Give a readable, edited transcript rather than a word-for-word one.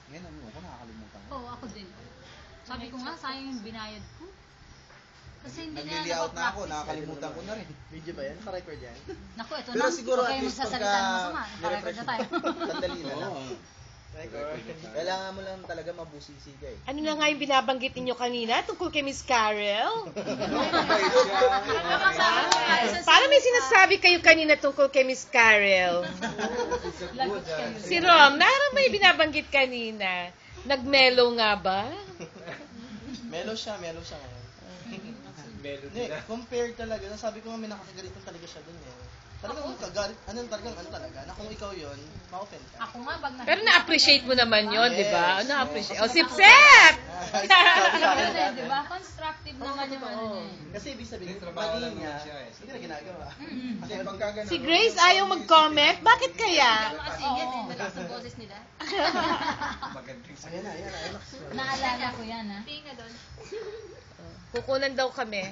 Yan, ano ko, nakakalimutan ko. Oo, ako din. Sabi ko nga, sayang yung binayad ko. Kasi hindi na Nag-layout na ako, napapractice. nakakalimutan ko na rin. Video ba yan? Naka-record yan? Naku, ito Pero na. siguro Huwag at kayong least magsasalita ng masama. Nakarecord na tayo. Sandali na lang. Oo. Record. Kailangan mo lang talaga mabusisi ka eh. Ano na nga yung binabanggit ninyo kanina tungkol kay Miss Carol? Para may sinasabi kayo kanina tungkol kay Miss Carol. Lagot kayo. Si Rom, naroon may binabanggit kanina. Nag-mellow nga ba? Mellow siya ngayon. Hindi, compare talaga. Sabi ko nga may nakakagalitan talaga siya dun eh. Talagang kagalit, ano talaga, na kung ikaw yun, ma-offend ka. Ako nga, pag Pero na-appreciate mo naman yun, di ba? Yes. Na-appreciate. O, sip-sip! Ganun eh, di ba? Constructive naman yung ano niya eh. Kasi ibig sabihin, Trabaho mali lang niya, naman siya eh. hindi na ginagawa. Kasi pagka ganun, Si Grace ayaw mag-comment? Bakit kaya? Makasingit eh, malakas ang boses nila. Magandang Ayan na. Naalala ko yan ha. Kukunan daw kami.